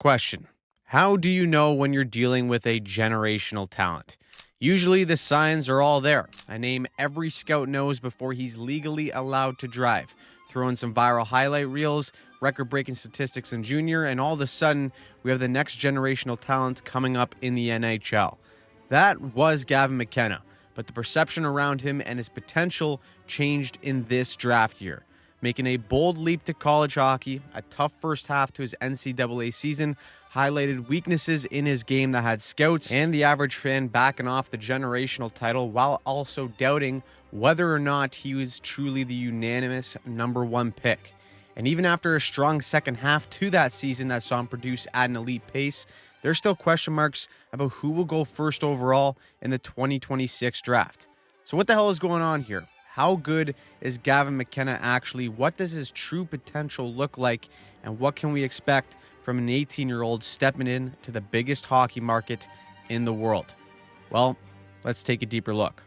Question: how do you know when you're dealing with a generational talent? Usually the signs are all there. A name every scout knows before he's legally allowed to drive. Throw in some viral highlight reels, record-breaking statistics in junior, and all of a sudden we have the next generational talent coming up in the NHL. That was Gavin McKenna, but the perception around him and his potential changed in this draft year. Making a bold leap to college hockey, a tough first half to his NCAA season highlighted weaknesses in his game that had scouts and the average fan backing off the generational title while also doubting whether or not he was truly the unanimous number one pick. And even after a strong second half to that season that saw him produce at an elite pace, there's still question marks about who will go first overall in the 2026 draft. So what the hell is going on here? How good is Gavin McKenna actually? What does his true potential look like? And what can we expect from an 18-year-old stepping in to the biggest hockey market in the world? Well, let's take a deeper look.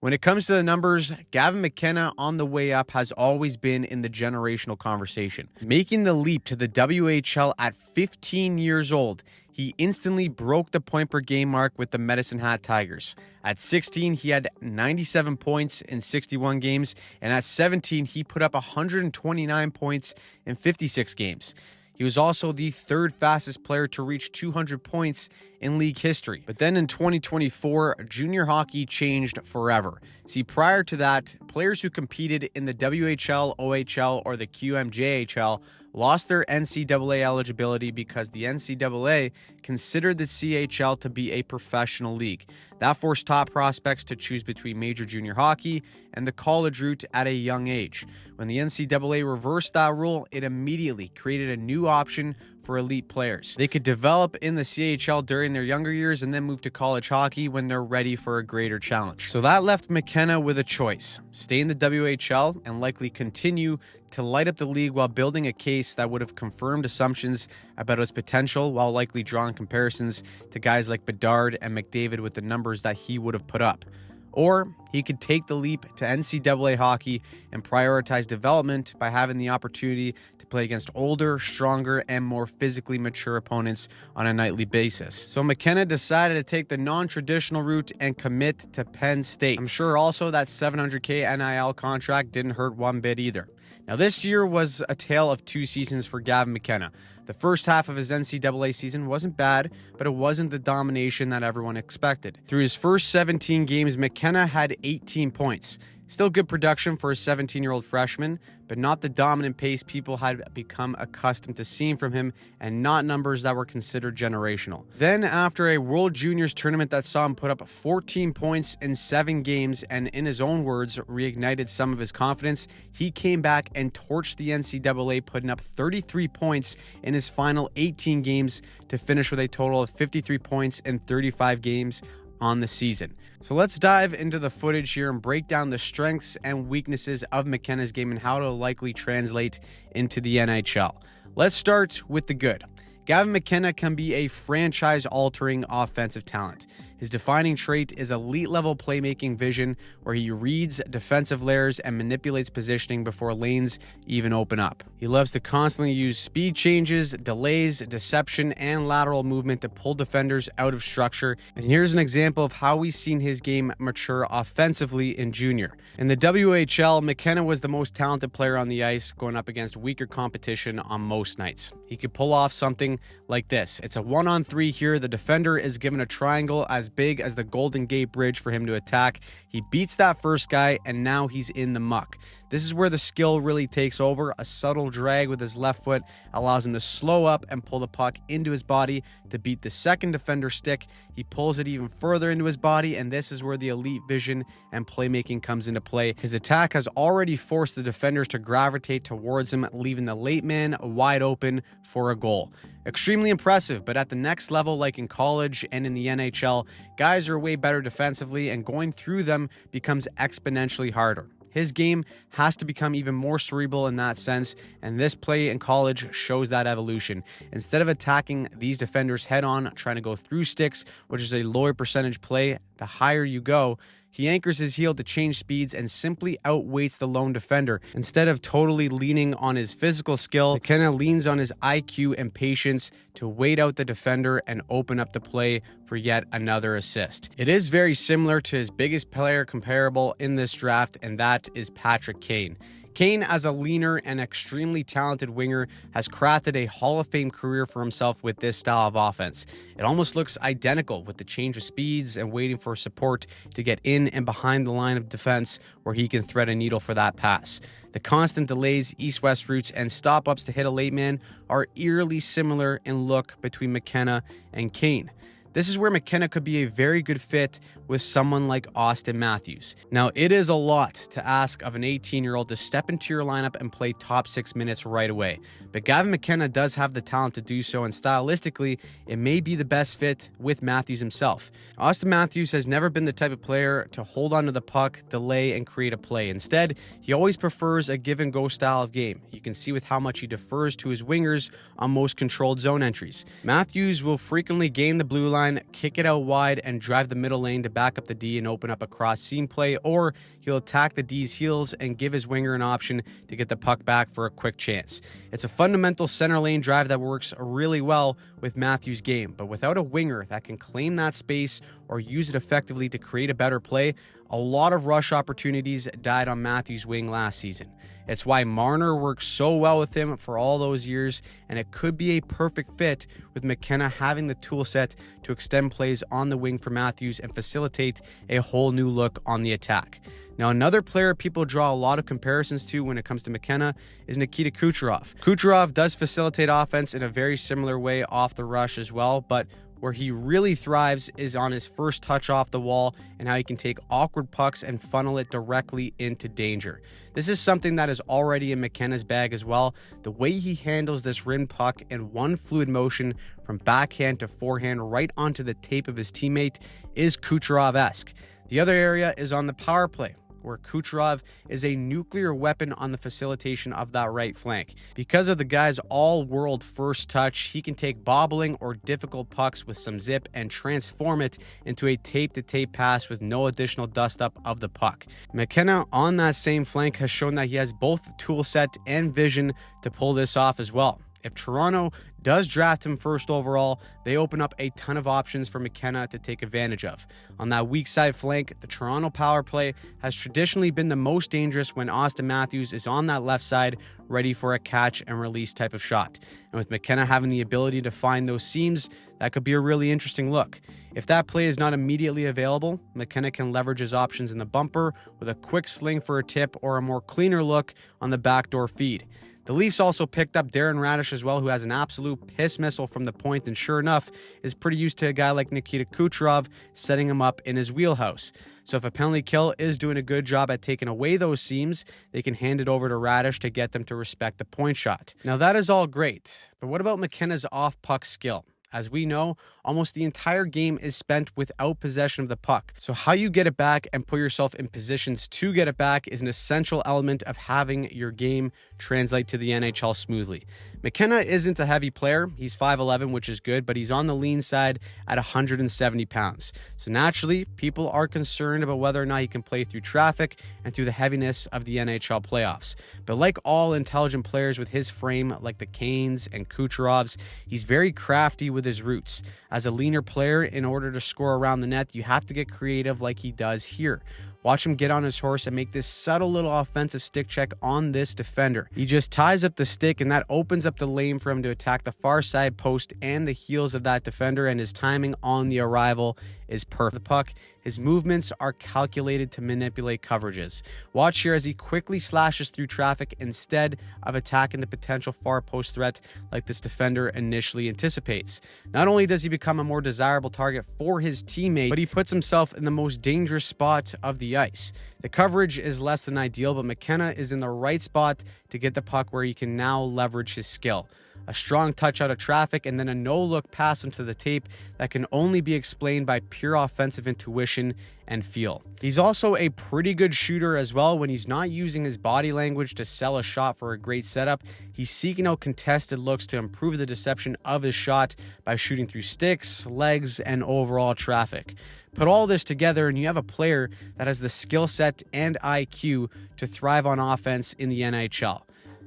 When it comes to the numbers, Gavin McKenna on the way up has always been in the generational conversation. Making the leap to the WHL at 15 years old, he instantly broke the point per game mark with the Medicine Hat Tigers. At 16, he had 97 points in 61 games, and at 17, he put up 129 points in 56 games. He was also the third fastest player to reach 200 points in league history. But then in 2024, junior hockey changed forever. See, prior to that, players who competed in the WHL, OHL, or the QMJHL lost their NCAA eligibility because the NCAA considered the CHL to be a professional league. That forced top prospects to choose between major junior hockey and the college route at a young age. When the NCAA reversed that rule, it immediately created a new option for elite players. They could develop in the CHL during their younger years and then move to college hockey when they're ready for a greater challenge. So that left McKenna with a choice: stay in the WHL and likely continue to light up the league while building a case that would have confirmed assumptions about his potential while likely drawing comparisons to guys like Bedard and McDavid with the numbers that he would have put up. Or he could take the leap to NCAA hockey and prioritize development by having the opportunity to play against older, stronger, and more physically mature opponents on a nightly basis. So McKenna decided to take the non-traditional route and commit to Penn State. I'm sure also that $700K NIL contract didn't hurt one bit either. Now, this year was a tale of two seasons for Gavin McKenna. The first half of his NCAA season wasn't bad, but it wasn't the domination that everyone expected. Through his first 17 games, McKenna had 18 points. Still good production for a 17-year-old freshman, but not the dominant pace people had become accustomed to seeing from him, and not numbers that were considered generational. Then, after a World Juniors tournament that saw him put up 14 points in 7 games and, in his own words, reignited some of his confidence, he came back and torched the NCAA, putting up 33 points in his final 18 games to finish with a total of 53 points in 35 games on the season. So let's dive into the footage here and break down the strengths and weaknesses of McKenna's game and how it'll likely translate into the NHL. Let's start with the good. Gavin McKenna can be a franchise-altering offensive talent. His defining trait is elite-level playmaking vision, where he reads defensive layers and manipulates positioning before lanes even open up. He loves to constantly use speed changes, delays, deception, and lateral movement to pull defenders out of structure. And here's an example of how we've seen his game mature offensively in junior. In the WHL, McKenna was the most talented player on the ice, going up against weaker competition on most nights. He could pull off something like this. It's a 1-on-3 here. The defender is given a triangle as big as the Golden Gate Bridge for him to attack. He beats that first guy, and now he's in the muck. This is where the skill really takes over. A subtle drag with his left foot allows him to slow up and pull the puck into his body to beat the second defender's stick. He pulls it even further into his body, and this is where the elite vision and playmaking comes into play. His attack has already forced the defenders to gravitate towards him, leaving the late man wide open for a goal. Extremely impressive, but at the next level, like in college and in the NHL, guys are way better defensively, and going through them becomes exponentially harder. His game has to become even more cerebral in that sense, and this play in college shows that evolution. Instead of attacking these defenders head on, trying to go through sticks, which is a lower percentage play, the higher you go, He anchors his heel to change speeds and simply outweights the lone defender. Instead of totally leaning on his physical skill, McKenna leans on his IQ and patience to wait out the defender and open up the play for yet another assist. It is very similar to his biggest player comparable in this draft, and that is Patrick Kane. Kane, as a leaner and extremely talented winger, has crafted a Hall of Fame career for himself with this style of offense. It almost looks identical with the change of speeds and waiting for support to get in and behind the line of defense where he can thread a needle for that pass. The constant delays, east-west routes, and stop-ups to hit a late man are eerily similar in look between McKenna and Kane. This is where McKenna could be a very good fit with someone like Auston Matthews. Now, it is a lot to ask of an 18-year-old to step into your lineup and play top 6 minutes right away. But Gavin McKenna does have the talent to do so, and stylistically, it may be the best fit with Matthews himself. Auston Matthews has never been the type of player to hold onto the puck, delay, and create a play. Instead, he always prefers a give-and-go style of game. You can see with how much he defers to his wingers on most controlled zone entries. Matthews will frequently gain the blue line, kick it out wide, and drive the middle lane to back up the D and open up a cross seam play, or he'll attack the D's heels and give his winger an option to get the puck back for a quick chance. It's a fundamental center lane drive that works really well with Matthews' game, but without a winger that can claim that space or use it effectively to create a better play, a lot of rush opportunities died on Matthews' wing last season. It's why Marner worked so well with him for all those years, and it could be a perfect fit with McKenna having the tool set to extend plays on the wing for Matthews and facilitate a whole new look on the attack. Now, another player people draw a lot of comparisons to when it comes to McKenna is Nikita Kucherov. Kucherov does facilitate offense in a very similar way off the rush as well, but where he really thrives is on his first touch off the wall and how he can take awkward pucks and funnel it directly into danger. This is something that is already in McKenna's bag as well. The way he handles this rim puck in one fluid motion from backhand to forehand right onto the tape of his teammate is Kucherov-esque. The other area is on the power play, where Kucherov is a nuclear weapon on the facilitation of that right flank. Because of the guy's all-world first touch, he can take bobbling or difficult pucks with some zip and transform it into a tape-to-tape pass with no additional dust-up of the puck. McKenna on that same flank has shown that he has both the tool set and vision to pull this off as well. If Toronto does draft him first overall, they open up a ton of options for McKenna to take advantage of. On that weak side flank, the Toronto power play has traditionally been the most dangerous when Auston Matthews is on that left side, ready for a catch and release type of shot. And with McKenna having the ability to find those seams, that could be a really interesting look. If that play is not immediately available, McKenna can leverage his options in the bumper with a quick sling for a tip or a more cleaner look on the backdoor feed. The Leafs also picked up Darren Radish as well, who has an absolute piss missile from the point, and sure enough, is pretty used to a guy like Nikita Kucherov setting him up in his wheelhouse. So if a penalty kill is doing a good job at taking away those seams, they can hand it over to Radish to get them to respect the point shot. Now that is all great, but what about McKenna's off-puck skill? As we know, almost the entire game is spent without possession of the puck. So how you get it back and put yourself in positions to get it back is an essential element of having your game translate to the NHL smoothly. McKenna isn't a heavy player. He's 5'11", which is good, but he's on the lean side at 170 pounds. So naturally, people are concerned about whether or not he can play through traffic and through the heaviness of the NHL playoffs. But like all intelligent players with his frame, like the Kanes and Kucherovs, he's very crafty with his roots. As a leaner player, in order to score around the net, you have to get creative like he does here. Watch him get on his horse and make this subtle little offensive stick check on this defender. He just ties up the stick, and that opens up the lane for him to attack the far side post and the heels of that defender, and his timing on the arrival is perfect. The puck, his movements are calculated to manipulate coverages. Watch here as he quickly slashes through traffic instead of attacking the potential far post threat like this defender initially anticipates. Not only does he become a more desirable target for his teammate, but he puts himself in the most dangerous spot of the ice. The coverage is less than ideal, but McKenna is in the right spot to get the puck where he can now leverage his skill. A strong touch out of traffic and then a no-look pass into the tape that can only be explained by pure offensive intuition and feel. He's also a pretty good shooter as well. When he's not using his body language to sell a shot for a great setup, he's seeking out contested looks to improve the deception of his shot by shooting through sticks, legs, and overall traffic. Put all this together and you have a player that has the skill set and IQ to thrive on offense in the NHL.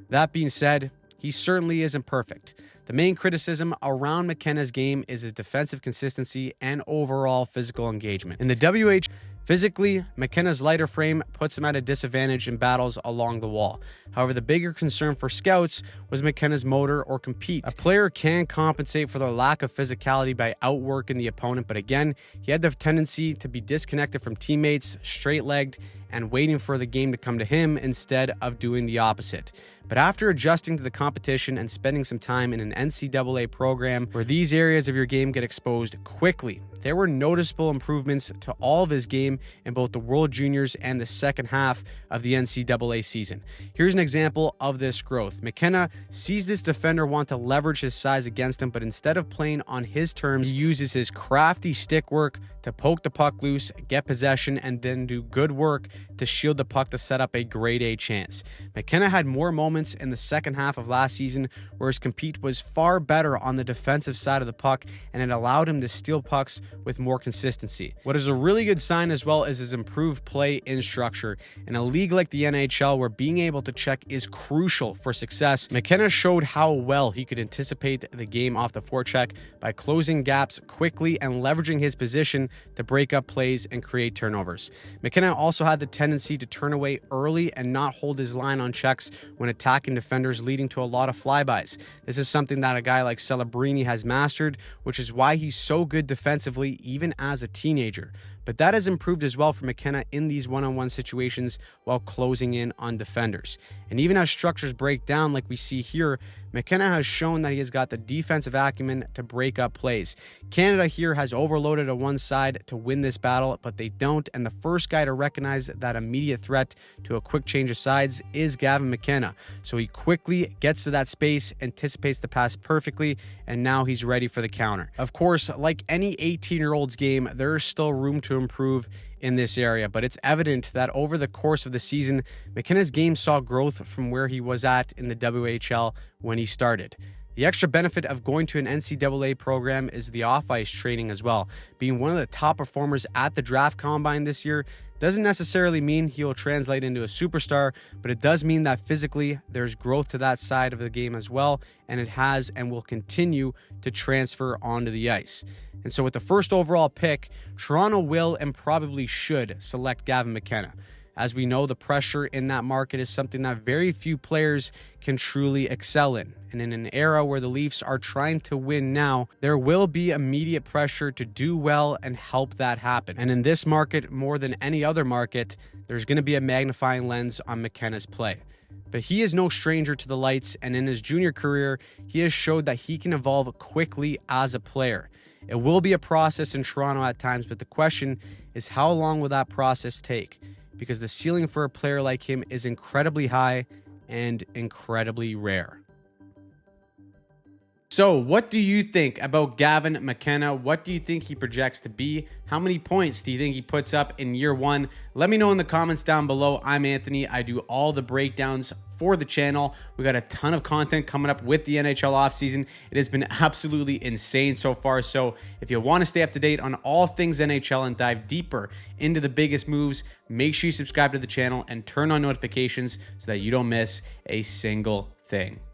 That being said, he certainly isn't perfect. The main criticism around McKenna's game is his defensive consistency and overall physical engagement. In the WH, physically, McKenna's lighter frame puts him at a disadvantage in battles along the wall. However, the bigger concern for scouts was McKenna's motor or compete. A player can compensate for their lack of physicality by outworking the opponent, but again, he had the tendency to be disconnected from teammates, straight-legged, and waiting for the game to come to him instead of doing the opposite. But after adjusting to the competition and spending some time in an NCAA program where these areas of your game get exposed quickly, there were noticeable improvements to all of his game in both the World Juniors and the second half of the NCAA season. Here's an example of this growth. McKenna sees this defender want to leverage his size against him, but instead of playing on his terms, he uses his crafty stick work to poke the puck loose, get possession, and then do good work to shield the puck to set up a grade A chance. McKenna had more moments in the second half of last season where his compete was far better on the defensive side of the puck, and it allowed him to steal pucks with more consistency. What is a really good sign as well is his improved play in structure. In a league like the NHL where being able to check is crucial for success, McKenna showed how well he could anticipate the game off the forecheck by closing gaps quickly and leveraging his position to break up plays and create turnovers. McKenna also had the tendency to turn away early and not hold his line on checks when attacking defenders, leading to a lot of flybys. This is something that a guy like Celebrini has mastered, which is why he's so good defensively even as a teenager. But that has improved as well for McKenna in these one-on-one situations while closing in on defenders. And even as structures break down like we see here, McKenna has shown that he has got the defensive acumen to break up plays. Canada here has overloaded on one side to win this battle, but they don't, and the first guy to recognize that immediate threat to a quick change of sides is Gavin McKenna. So he quickly gets to that space, anticipates the pass perfectly, and now he's ready for the counter. Of course, like any 18-year-old's game, there is still room to improve in this area, but it's evident that over the course of the season, McKenna's game saw growth from where he was at in the WHL when he started. The extra benefit of going to an NCAA program is the off-ice training as well. Being one of the top performers at the draft combine this year doesn't necessarily mean he will translate into a superstar, but it does mean that physically there's growth to that side of the game as well, and it has and will continue to transfer onto the ice. And so with the first overall pick, Toronto will and probably should select Gavin McKenna. As we know, the pressure in that market is something that very few players can truly excel in. And in an era where the Leafs are trying to win now, there will be immediate pressure to do well and help that happen. And in this market, more than any other market, there's going to be a magnifying lens on McKenna's play. But he is no stranger to the lights, and in his junior career, he has showed that he can evolve quickly as a player. It will be a process in Toronto at times, but the question is how long will that process take? Because the ceiling for a player like him is incredibly high and incredibly rare. So what do you think about Gavin McKenna? What do you think he projects to be? How many points do you think he puts up in year one? Let me know in the comments down below. I'm Anthony. I do all the breakdowns for the channel. We got a ton of content coming up with the NHL offseason. It has been absolutely insane so far. So if you want to stay up to date on all things NHL and dive deeper into the biggest moves, make sure you subscribe to the channel and turn on notifications so that you don't miss a single thing.